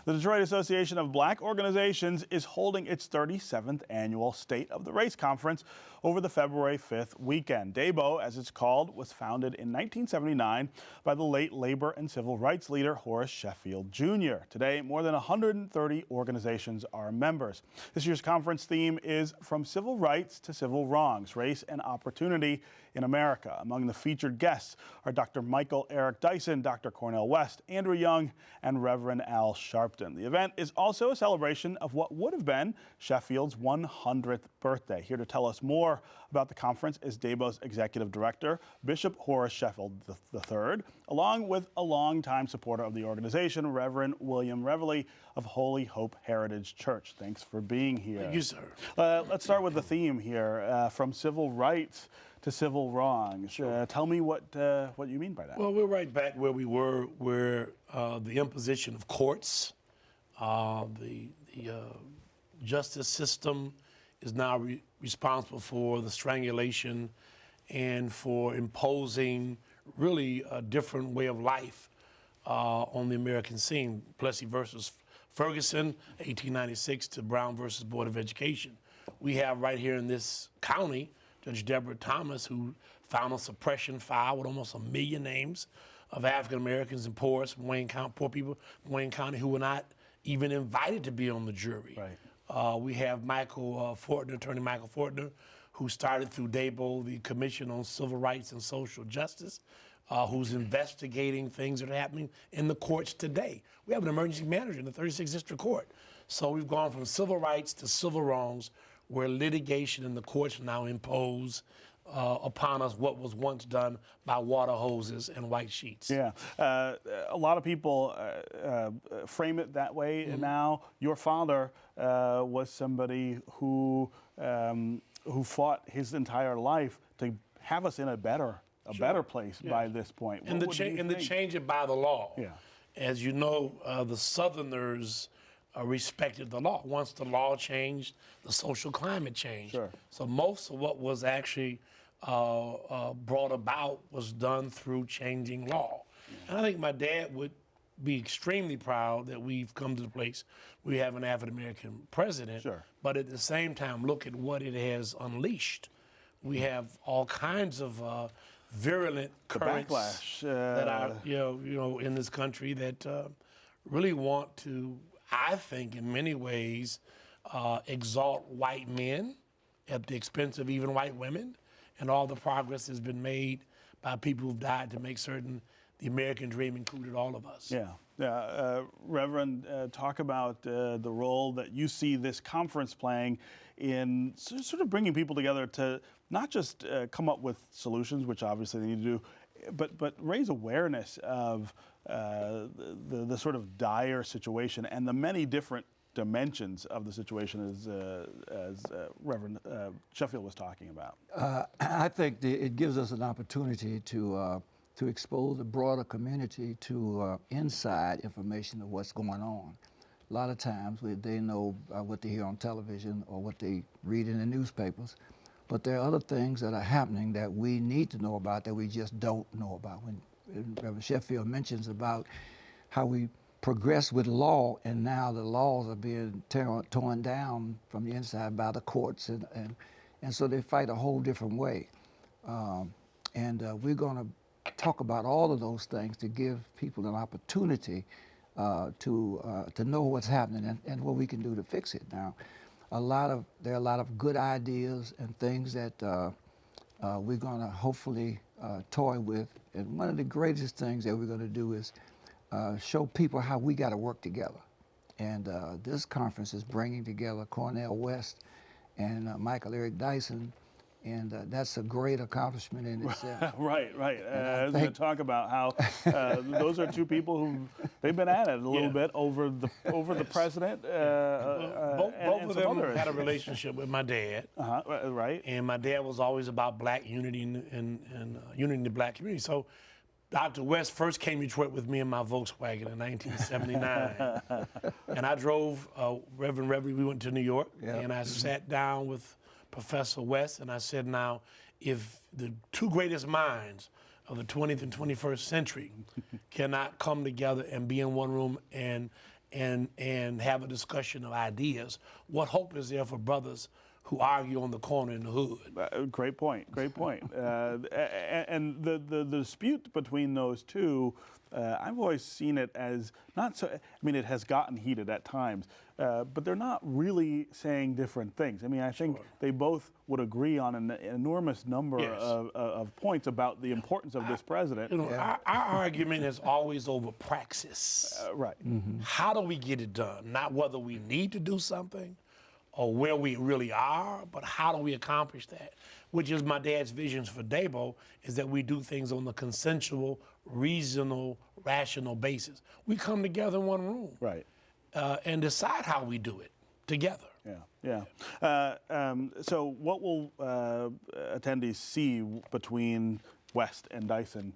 The Detroit Association of Black Organizations is holding its 37th annual State of the Race Conference over the February 5th weekend. DABO, as it's called, was founded in 1979 by the late labor and civil rights leader Horace Sheffield Jr. Today, more than 130 organizations are members. This year's conference theme is From Civil Rights to Civil Wrongs, Race and Opportunity in America. Among the featured guests are Dr. Eric Dyson, Dr. Cornel West, Andrew Young, and Reverend Al Sharpton. The event is also a celebration of what would have been Sheffield's 100th birthday. Here to tell us more about the conference is DABO's Executive Director, Bishop Horace Sheffield III, along with a longtime supporter of the organization, Reverend William Revely of Holy Hope Heritage Church. Thanks for being here. Thank you, sir. Let's start with the theme here, from civil rights to civil wrongs. Sure. Tell me what you mean by that. Well, we're right back where we were, where the imposition of courts, the justice system is now responsible for the strangulation and for imposing really a different way of life on the American scene. Plessy versus Ferguson, 1896, to Brown versus Board of Education. We have right here in this county Judge Deborah Thomas, who found a suppression file with almost 1 million names of African Americans and poor people in Wayne County who were not even invited to be on the jury. Right. We have Michael Fortner, Attorney Michael Fortner, who started through DABO, the Commission on Civil Rights and Social Justice, who's investigating things that are happening in the courts today. We have an emergency manager in the 36th District Court. So we've gone from civil rights to civil wrongs, where litigation in the courts now impose upon us what was once done by water hoses and white sheets. Yeah, a lot of people frame it that way now. Your father was somebody who fought his entire life to have us in a better place by this point. And to change it by the law. Yeah. As you know, the Southerners respected the law. Once the law changed, the social climate changed. Sure. So most of what was actually brought about was done through changing law. And I think my dad would be extremely proud that we've come to the place we have an African-American president. Sure. But at the same time, look at what it has unleashed. We have all kinds of virulent currents backlash that are you know in this country that really want to, I think, in many ways, exalt white men at the expense of even white women, and all the progress has been made by people who've died to make certain the American dream included all of us. Yeah. Reverend, talk about the role that you see this conference playing in sort of bringing people together to not just come up with solutions, which obviously they need to do, but raise awareness of the sort of dire situation and the many different dimensions of the situation as Reverend Sheffield was talking about. I think it gives us an opportunity to expose the broader community to inside information of what's going on. A lot of times they know what they hear on television or what they read in the newspapers, but there are other things that are happening that we need to know about that we just don't know about. When Reverend Sheffield mentions about how we progress with law, and now the laws are being torn down from the inside by the courts, and so they fight a whole different way. We're going to talk about all of those things to give people an opportunity to know what's happening and what we can do to fix it. Now, there are a lot of good ideas and things that we're going to hopefully toy with. And one of the greatest things that we're going to do is show people how we got to work together. And this conference is bringing together Cornel West and Eric Dyson, and that's a great accomplishment in itself. Right. I was going to talk about how those are two people they've been at it a little bit over the president. Both of them had a relationship with my dad. Right. And my dad was always about black unity and unity in the black community. So Dr. West first came to Detroit with me in my Volkswagen in 1979. And I drove Reverend Revely. We went to New York, and I sat down with Professor West, and I said, now, if the two greatest minds of the 20th and 21st century cannot come together and be in one room and and have a discussion of ideas. What hope is there for brothers who argue on the corner in the hood? Great point. Great point. And the dispute between those two, I've always seen it as not so. I mean, it has gotten heated at times, but they're not really saying different things. I mean, I think they both would agree on an enormous number of points about the importance of this president. You know, our argument is always over praxis. Right. How do we get it done? Not whether we need to do something or where we really are, but how do we accomplish that? Which is my dad's visions for DABO, is that we do things on a consensual, reasonable, rational basis. We come together in one room, Right. And decide how we do it together. Yeah. So what will attendees see between West and Dyson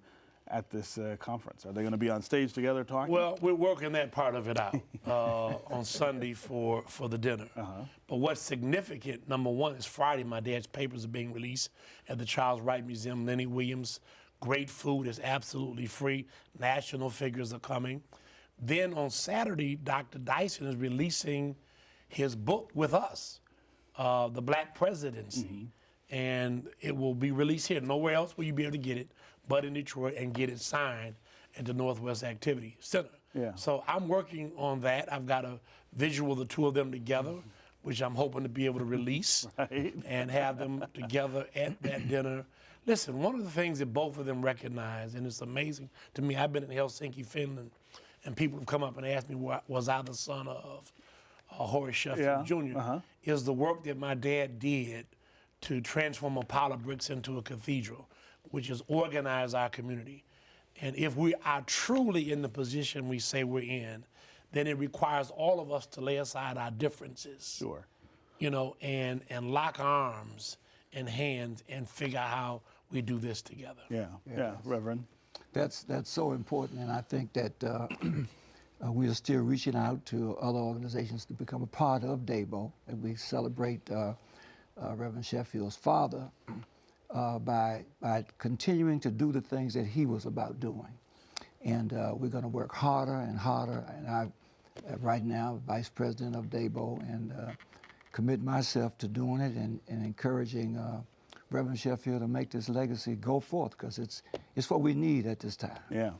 at this conference? Are they going to be on stage together talking? Well, we're working that part of it out on Sunday for the dinner. But what's significant, number one, is Friday, my dad's papers are being released at the Charles Wright Museum. Lenny Williams, great food is absolutely free. National figures are coming. Then on Saturday, Dr. Dyson is releasing his book with us, The Black Presidency. And it will be released here. Nowhere else will you be able to get it but in Detroit and get it signed at the Northwest Activity Center. Yeah. So I'm working on that. I've got a visual of the two of them together, which I'm hoping to be able to release and have them together at that dinner. Listen, one of the things that both of them recognize, and it's amazing to me, I've been in Helsinki, Finland, and people have come up and asked me, was I the son of Horace Sheffield Jr., is the work that my dad did to transform a pile of bricks into a cathedral, which is organize our community. And if we are truly in the position we say we're in, then it requires all of us to lay aside our differences. Sure. You know, and lock arms and hands and figure out how we do this together. Yeah, Reverend. That's so important, and I think that we are still reaching out to other organizations to become a part of DABO, and we celebrate Reverend Sheffield's father by continuing to do the things that he was about doing. And we're going to work harder and harder, and I, right now, Vice President of DABO, and commit myself to doing it and encouraging Reverend Sheffield to make this legacy go forth, because it's what we need at this time. Yeah.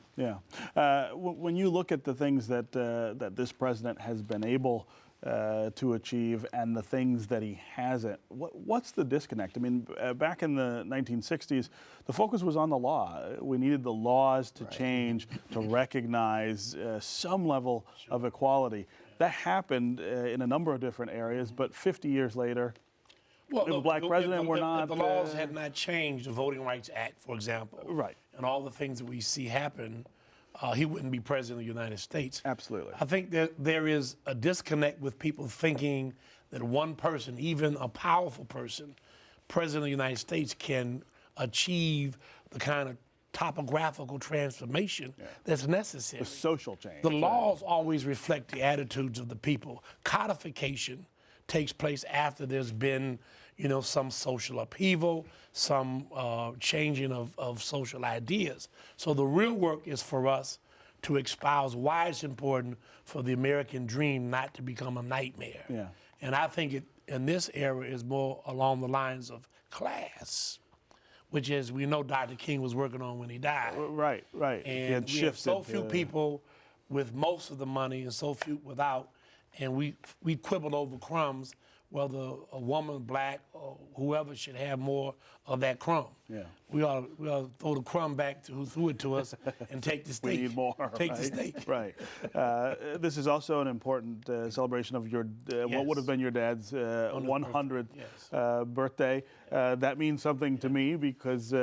When you look at the things that that this president has been able to achieve and the things that he hasn't, what's the disconnect? I mean, back in the 1960s, the focus was on the law. We needed the laws to change to recognize some level of equality. That happened in a number of different areas, but 50 years later, well, the black president, we're not. If the laws had not changed, the Voting Rights Act, for example, Right. and all the things that we see happen, he wouldn't be president of the United States. Absolutely. I think that there is a disconnect with people thinking that one person, even a powerful person, president of the United States, can achieve the kind of topographical transformation that's necessary. The social change. The laws always reflect the attitudes of the people. Codification takes place after there's been, you know, some social upheaval, some changing of social ideas. So the real work is for us to espouse why it's important for the American dream not to become a nightmare. Yeah. And I think it, in this era, is more along the lines of class, which is, we know Dr. King was working on when he died. Right. And we have so few people with most of the money and so few without, and we quibble over crumbs, whether a woman, black, or whoever should have more of that crumb. Yeah. We ought to throw the crumb back to who threw it to us and take the steak. We need more. Take the steak. Right. This is also an important celebration of your what would have been your dad's 100th birthday. That means something to me because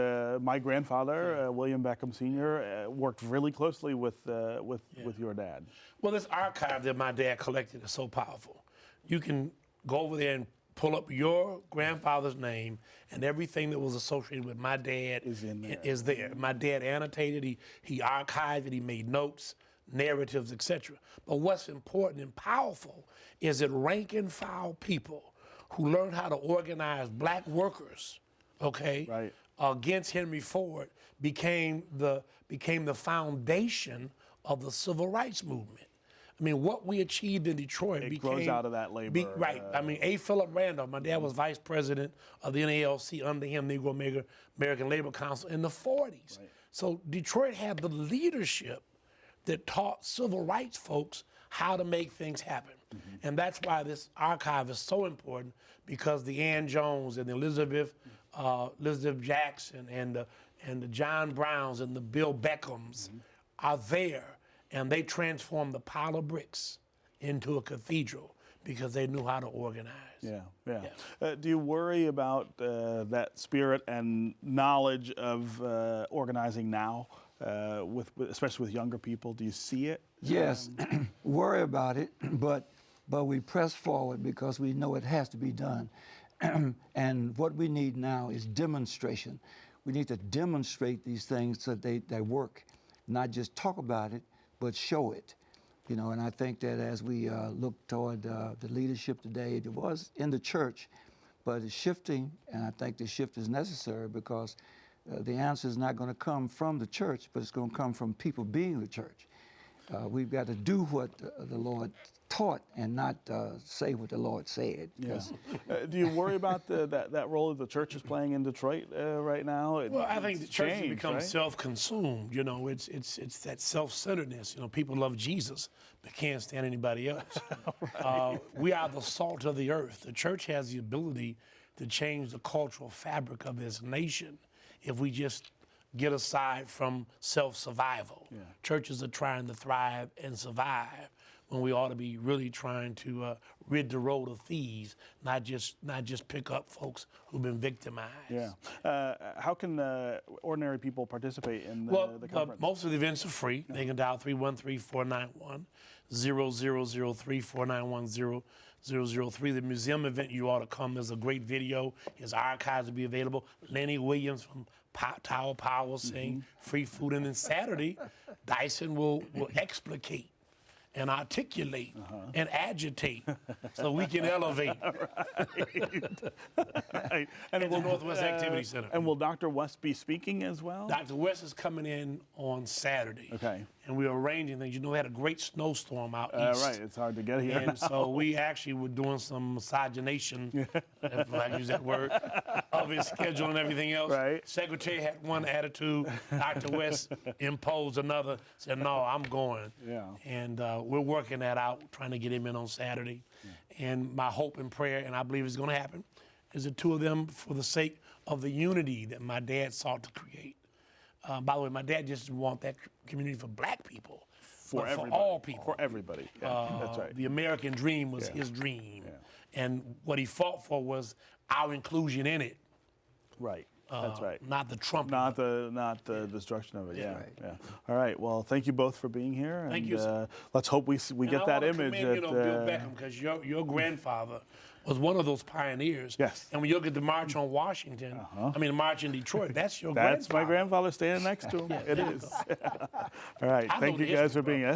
my grandfather, William Beckham Sr., worked really closely with your dad. Well, this archive that my dad collected is so powerful. You can go over there and pull up your grandfather's name, and everything that was associated with my dad is there. My dad annotated, he archived it, he made notes, narratives, etc. But what's important and powerful is that rank and file people who learned how to organize black workers, against Henry Ford became the foundation of the civil rights movement. I mean, what we achieved in Detroit It became... grows out of that labor. Right. I mean, A. Philip Randolph, my dad was vice president of the NALC, under him, Negro American Labor Council, in the 40s. Right. So Detroit had the leadership that taught civil rights folks how to make things happen. And that's why this archive is so important, because the Ann Jones and the Elizabeth Jackson and the John Browns and the Bill Beckhams are there, and they transformed the pile of bricks into a cathedral because they knew how to organize. Yeah. Do you worry about that spirit and knowledge of organizing now, especially with younger people? Do you see it? Yes, worry about it, but we press forward because we know it has to be done. And what we need now is demonstration. We need to demonstrate these things so they work, not just talk about it, but show it. You know, and I think that as we look toward the leadership today, it was in the church, but it's shifting, and I think the shift is necessary because the answer is not going to come from the church, but it's going to come from people being the church. We've got to do what the Lord taught and not say what the Lord said. Yeah. Do you worry about that role that the church is playing in Detroit right now? Well, I think the church has become right? self-consumed. You know, it's that self-centeredness. You know, people love Jesus but can't stand anybody else. Right. We are the salt of the earth. The church has the ability to change the cultural fabric of this nation if we just get aside from self-survival. Yeah. Churches are trying to thrive and survive when we ought to be really trying to rid the road of thieves, not just pick up folks who've been victimized. Yeah. How can ordinary people participate in the conference? Most of the events are free. They can dial 313-491-0003, 491-0003. The museum event, you ought to come. There's a great video. His archives will be available. Lenny Williams from Tower Power will sing, free food. And then Saturday, Dyson will explicate and articulate and agitate so we can elevate. Right. And at the Northwest Activity Center. And will Dr. West be speaking as well? Dr. West is coming in on Saturday. Okay. And we're arranging things. You know, we had a great snowstorm out east. Right, it's hard to get here And now. so we actually were doing some miscegenation, if I can use that word, of his schedule and everything else. Right. Secretary had one attitude. Dr. West imposed another, said, no, I'm going. Yeah. And we're working that out, trying to get him in on Saturday. Yeah. And my hope and prayer, and I believe it's going to happen, is the two of them for the sake of the unity that my dad sought to create. By the way, my dad just didn't want that community for black people, but for all people. For everybody, yeah, that's right. The American dream was his dream. Yeah. And what he fought for was our inclusion in it. Right, that's right. Not the Trump. Not the destruction of it, yeah. Right. Yeah. All right, well, thank you both for being here. Thank and, you, sir. Let's hope we get that image. Commend, Bill Beckham, because your grandfather was one of those pioneers. Yes. And when you look at the March on Washington, I mean, the March in Detroit, that's your That's grandfather. my grandfather standing next to him. It is. All right, thank you guys for being here.